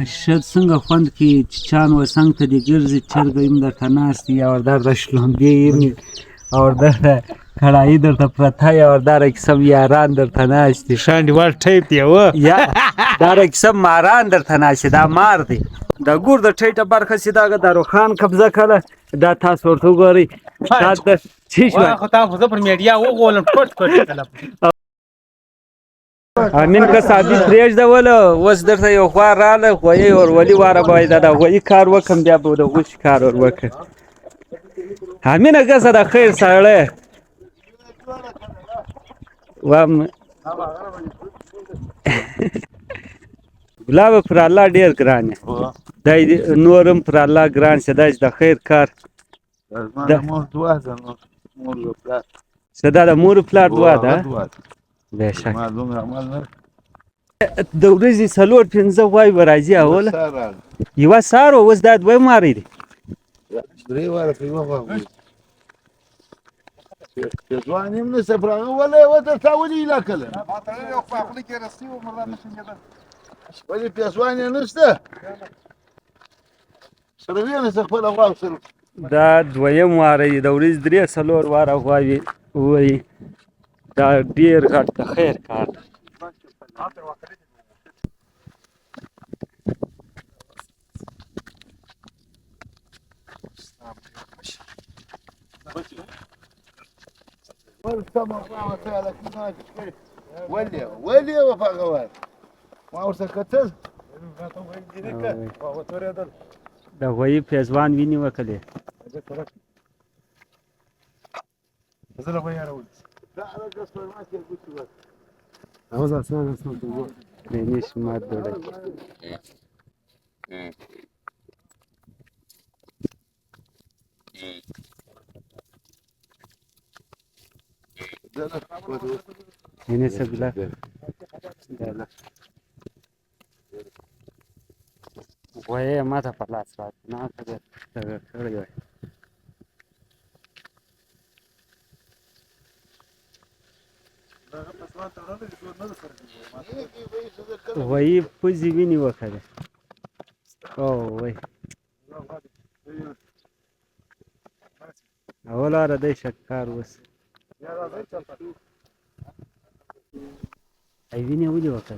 اشد څنګه خوند کوي چې چان و څنګ ته دې ګرځي چرګه یم درته ناست وي او در د شلومبې یم او در کړایي درته پرته وي او در قسم یاران درته ناست دي شانډیوال ټایپ دی و یا در قسم ماران درته ناست دي دا مار دی د ګور د ټیټه برخه چې دغه د روخان قبضه کړه دا تاسو ورته وګورئ دا د څه شوه خو تاسو زه پر میډیا وغولم ټوټ امین که ثابت پرېږدوله اوس درته یو خوا راله غویی ورولي واره باید د غویي کار وکړم بیا به د غوښې کار ور وکړم امینه ګزه د خیر سړی وام ګلابه پر الله ډېر ګران یې دی نور هم پر الله ګران شه دا چې د خیر کار څه دا د مور پلار دعا ده بېشک د ورځې څلور پنځه غواوې به راځي اوله یوه سهار وه اوس دا دویم واری دی درې واره په یوه غوا ځوان یم نشته پر هغه ولې ودرته ولې ایله کړله ولې پیسوان یې نشته سره وینسته خپله غوا سره دا دویم واره دی د ورځې درې څلور واره غواوې ووایي دا ډېر غټ د خیر کار دی ولې وه په هغه وار ما ورته کتل د غویي پېزوان وینې وکړې دینش مات دوړی یعنی څه ګله غویی یې ماته په لاس راکړه نه ته دغه کړی وای غویي پوزې وینې وکړې او وای اوله واره دی شکار اوس ای وینې ولې وکړې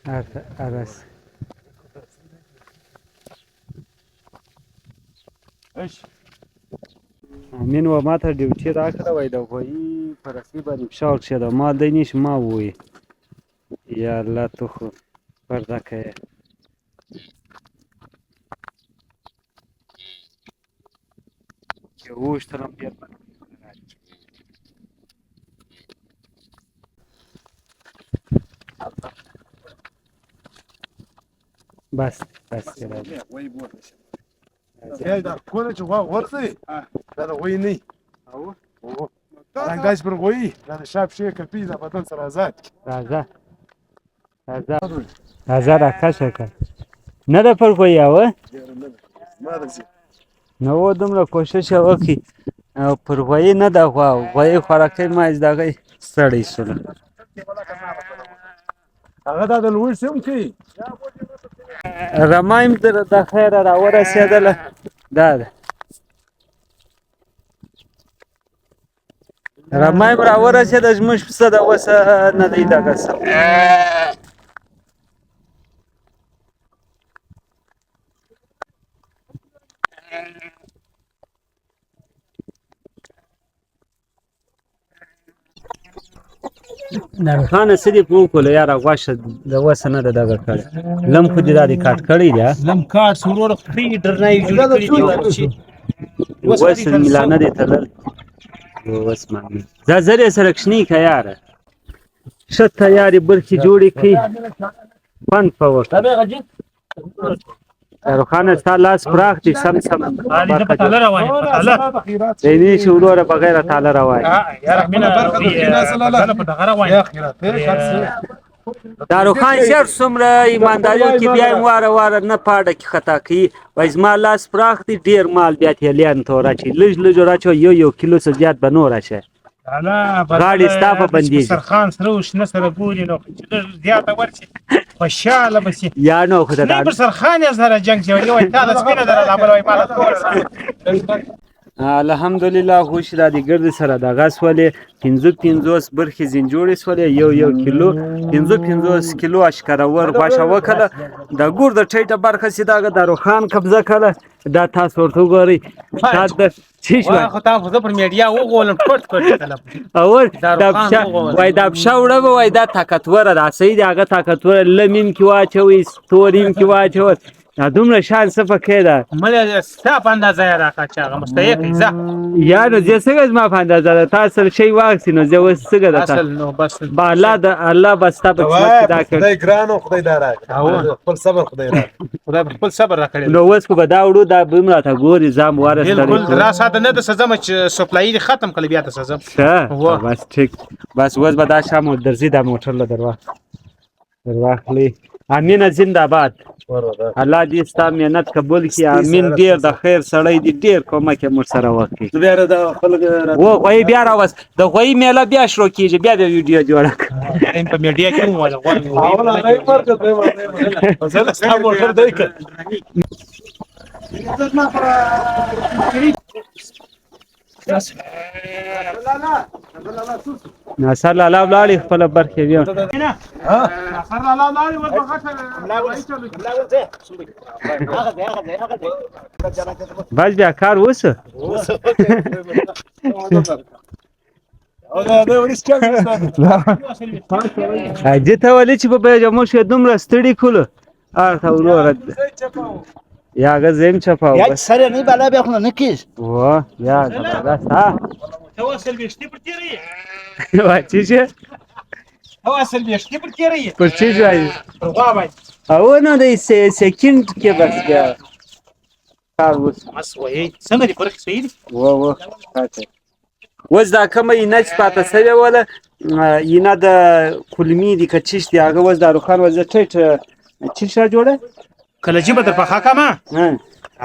ارس امین و ماته ډیوټي راکړه وای د غویي په رسۍ باندې فشار کښېده ما دی نشي ما ووایي یا الله تو خو پرده کوې یو وویشتلم بیا بس بس دا کونه چې غوا ورځي دا د غوی نه داسې پر غوی دا د شا پښې کپي د بدن سره آزاد راځه راځه راکشه کړه نه ده پر غوی اوه نو و دومره کوشش یې وکړي او پر غویي نه ده غوا غویي خوراکۍ ما دغه ستړی شوله هغه دا د لوړ سم کوي رمه یم د خیره راورسېدله دا ده رمه یم راورسېده زموږ پسه د اوسه نه دی دغه څه خانه څه دې په وکړلو یاره غوښه د اوسه نه ده دغه کړې لم خو دې دا دې کاټ کړی دی لم کاټ سرور خپې ډرنای جوړ کړی دی اوس میلانه دې تلل اوس معنی ځه زر یې سره کښنی که یاره ښه تیارې برخې جوړې کړي خوند په وکړه روخانه ستا لاس پراخ دی سم سم دینې چې وروره بغیر تاله روان داروخان شهر څومره ایمانداریو کې بیا یې واره واره نه پاډه کې خطا کوي وایي زما لاس پراخ دی ډېر مال بیا تیلیان ته ور اچوي لږ لږ ور اچوه یو کیلو څه زیات به نه ور اچوي غاړې ستا په بندېږي سرخان سره وشنه سره ګوري نو چې لږ زیاته ورشي خوشحاله به شي یا نو خو نه پر سرخان یې سره جنګ شوی یو وایي تا د سپینه دره لا بل وایي ما له تور الحمدلله خوش دا دی ګرد سره دغه سولې 55 برخې زنجوړې سولې یو کیلو 55 کیلو اشکرور غوښه وکړه د ګور د ټیټه برخه سي دغه داروخان قبضه کړه دا تاسو ورته وګورئ دا د چی شو خو تاسو زه پر میډیا وګولم ټوټ اور دا وای دا شاوړه وای دا طاقتور ده صحیح دی هغه طاقتور لمیم کی واچوي ستوریم کی واچوي دا دومره شان څه پکې ده مله ستا په اندازه یې راکاچه هغه مستحق یې زه یا نو زه څنګه زما په اندازه ده تاسو شی واخسي نو زه اوس څنګه ده اصل نو بس با الله بس تا په قسمت کې دا کړ خدای ګرانو خدای دارا خپل صبر خدای را خدای خپل صبر راکړي نو اوس کو به دا وړو دا بم راته ګوري زام وارسته بالکل را ساده نه د سزم چې سپلای ختم کړي بیا ته سزم بس ټیک بس اوس به دا شام درځي دا موټر له درواخلي امین زنده باد الله دې ستا مهنت قبول کړي امین ډیر د خیر سړی دی ډیر کومک یې موږ سره وکړي بیا دا خلک و غوی بیا راوس د غوی میله بیا شروع کیږي بیا د ویډیو جوړه په میډیا کې مو ولا موټر دی ناصر لالا ولاړې خپله برخې بیا بس بیا کار وسه دې ته ولې چې په بیجامو شو دومره ستړي کولو ارته وروره یا هغه زم چپاو یا سره نه بالا بیا خو نه کیږي و یا زبردست ها هو اصل بيشتي پر تیری وا چی شه هو اصل بيشتي پر تیری پر چی ځای بابا او نو د سکند کې بس بیا کار وس مسوي څنګه دي پر صحیح دي و وز دا کومه اینچ پاته سوی ولا اینا د کلمی دی کچش دی هغه وز داروخان وز ټیټ چی شه جوړه کله چې به د پخا کما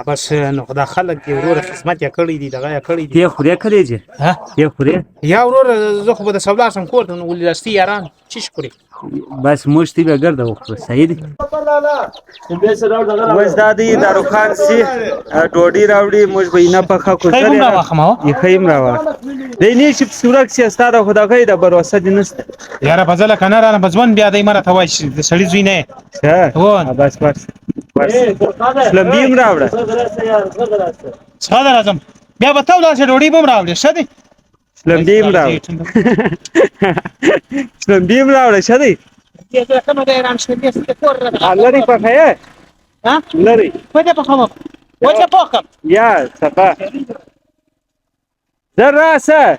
بس نو خدا خلک دی ورور خدمت یې کړی دی دغه یې کړی دی دی خوري کړی دی ها دی خوري یا ورور زه خو به د سولا سم کور ته ولې راستی یاران چی شکرې بس مشتي به ګرځه وخت صحیح دی وز دادی داروخان سی ډوډۍ راوړي موږ به نه پخا کو سره یې خیم راوړ د نه چې صورت سي ستاره خدا کوي د بروسه دي نست یار فضل کنه را بزون بیا دای مره توای د سړی زوی نه هو بس لمبیم راوړه څنګه راځم بیا به تاو دا ډوډۍ بم راوړې شته لمبیم راوړه لمبیم راوړه شته دې کومه د ایران شته ست کور را لري په خیا ها لري په دې په کومه وڅه پوکم یا صبا دراسه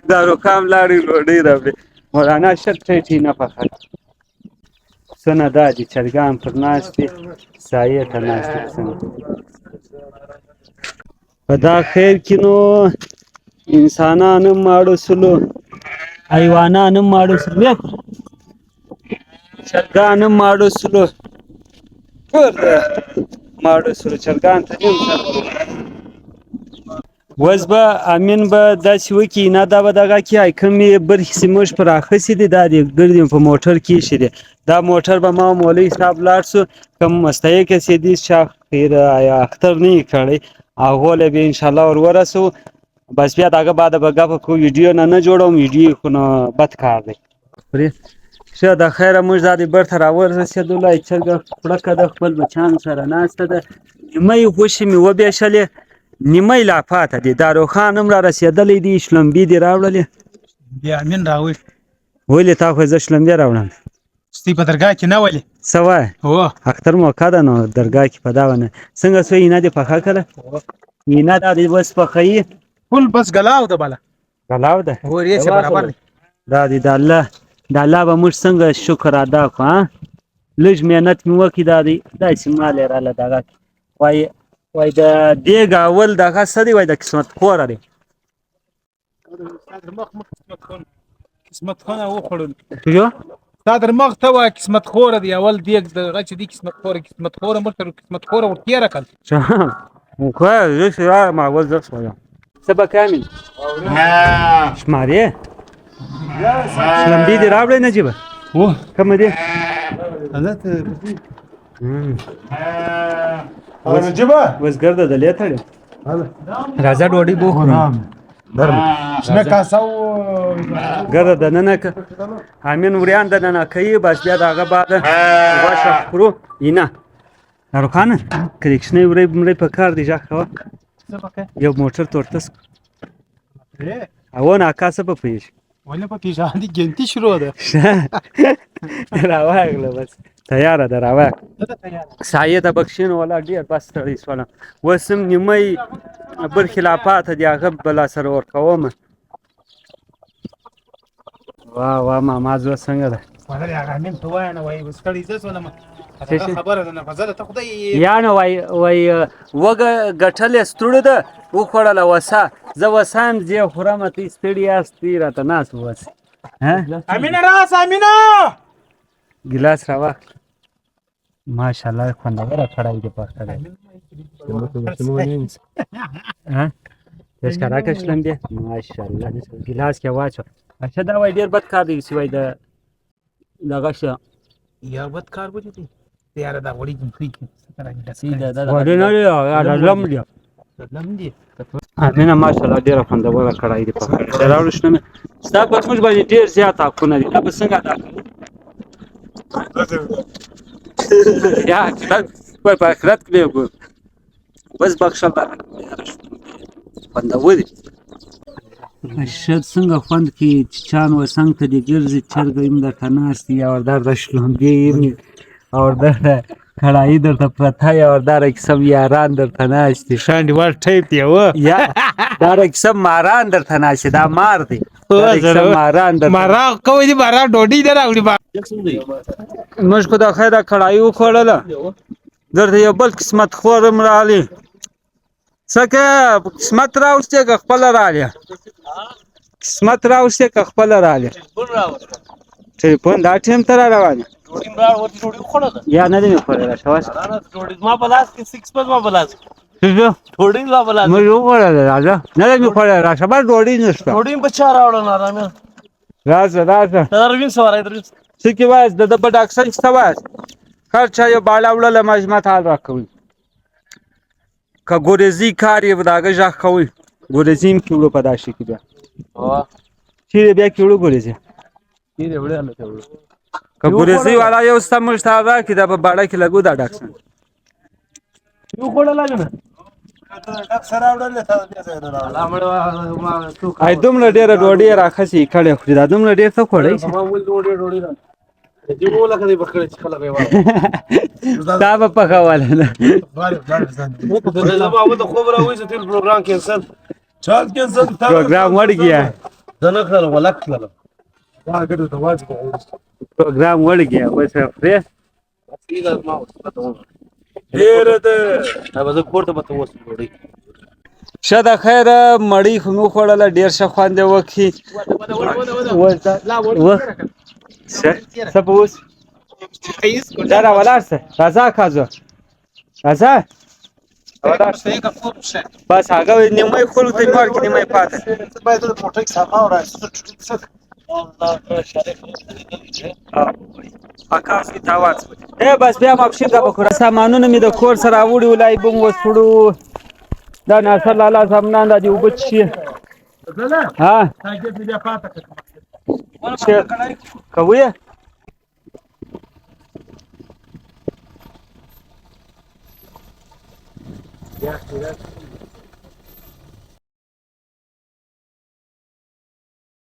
داروخان لاري لوډي راوړي مولانا شرط نه پخه سنه دا چې چرګان پر ناشتي سایه ته ناشتي په دا خیر کې نو انسانانو ماړو سلو حیوانانو ماړو سلو چرګانو ماړو سلو ورته ماړو سلو چرګان ته نیم سره وز به امین به داسې وکړي نه دا به دغه کې کومې برخې موږ پر اخیستې دي دا د ګردیم په موټر کې ایښي دي دا موټر به ما مولوي صاحب لاړ شو کوم مستحق سیدي شاخ خیر یا اختر نه یې کړی هغو له به انشاءالله ور ورسو بس بیا دغه بعد به ګپه کوو ویډیو نه جوړوم ویډیو خو نو بد کار دی ښه د خیره موږ دا د برته راورسېدلو چرګه پړکه د خپل بچیانو سره ناسته ده نیمه یې غوښې مې وبېشلې نیمه یې لا پاته دي داروخان هم را رسېدلی دی شلمبې دې راوړلې بیا امین راوړ ولې تا خو زه شلمبې راوړم ستی په درګاه کې نه ولې څه وایې هو اختر موقع ده نو درګاه کې په دا ونه څنګه سوی اینا دې پخه کړه اینا دا دې بس پخوي ټول بس ګلاو ده بله ګلاو ده هو ریسې برابر دی دا دې د الله به موږ څنګه شکر ادا کړو ها لږ محنت مې وکړي دا دی داسې مال یې راله دغه وای د دیګ اول دغه څه دی وای د قسمت خوره دی قسمت خانه وخوړل جو دا در مخ ته وای قسمت خوره دی اول دیګ د غچ دی قسمت خوره مرته قسمت خوره ورتیا رکل وكويس ليش يا مع وزر شوية سبا كامل شماريه شلم بيدي رابلة نجيبه كم دي بس ګرده د لیته دی راځه ډوډۍ بوخورم شنه کاسه و ګرده د ننه امین وریان د ننه کوي بس بیا دغه بعد غوښه خورو اینه روخانه کرکشنې وری مړې په کار دی ځکه یو موټر تورتس او نه کاسه په پیش ولې په پیژان دي ګنتی شروع ده راواغله بس تیاره ده راواغ سایه ته بخښنه ولا ډیر بس تړي سواله وسم نیمه بر خلافات دي هغه بلا سره ورکوم وا ما زو څنګه ده ولې هغه مين ته وای نه وای بس کړي زه سولم خبره ده نه فزله ته خدای یا نو وای وګه غټلې ستړو ده و خوړله وسا زه وسام زه خورم ته ستړي استې راته ناس وس ها امینه راس امینه ګلاس راوخ ماشاءالله خوندوره کړای دی پخته ده ها تشکر کشلم دی ماشاءالله ګلاس کې واچو اچھا دا وای ډیر بد کار دی سوای د دغه شه یا بد کار بوجي دي یار دا وړي کوي سیده دا وړي نه لم دی لم دي امینه ماشاءالله ډیره خوندوره کړای دی پخته راوړل شنه ستا په موږ باندې ډیر زیات حقونه دي دا به څنګه ادا کوو یا په آخرت کې به بس بخښه خوندوري شد څنګه خوند کې چان و څنګه ته دی ګرځي چرګ ایم در تناست یا در رشلون دی اور در کړای در ته پرتا یا اور در قسم یاران در تناست شاندي ور ټیپ دی و یا در قسم ماران در تناست دا مار دی قسم ماران در مارا کوي دي مارا ډوډۍ دراوړي موږ خو دا خیره کړای و خوړله درته یو بل قسمت خورم رالی څکه قسمت راوسته که خپل رالی قسمت راوسته که خپل رالی ټلیفون دا ټیم ته را روانه یا نه دی مې خوړلی شواس ما بلاس کې 6 پس ما بلاس څه ډوډۍ لا بلاس مې وخوړله راځه نه دی مې خوړلی راشه بس ډوډۍ نشته ډوډۍ په چا راوړل آرام راځه دروین سواره درځ څه کې وایس د په ډاکسن څه وایس هر چا یو بالا وړله مجمع حال راکوي که ګورېزي کار یې د هغه غږ کوي ګورېزي هم کیړو په دا شي کې بیا چیرې بیا کیړو ګورېزي که ګورېزي والا یو ستا موږ ته راکړي دا په باړه کې لګو دا ډاکسن یو خوړل نه ای دومره ډېره ډوډۍ راخسي کړې خوري دا دومره ډېر څه خوړی شي دا به پخوله نه پروګرام وړ گیا پروګرام وړ گیا بس فرې شه د خیره مړی خو مې وخوړله ډېر ښه خوند یې وکړي څه به اوس دا راولاړ شه راځه کازو راځه بس هغه نیمه خورو ته مې ورکړي نیمه یې پاته اکاسي تاوان بس بیا ماپښین دا به کړو سامانونه مې د کور سره راوړي ولای بوم وسړو دا ناصر لالا سامنان دا دی وبچ شي ها کوي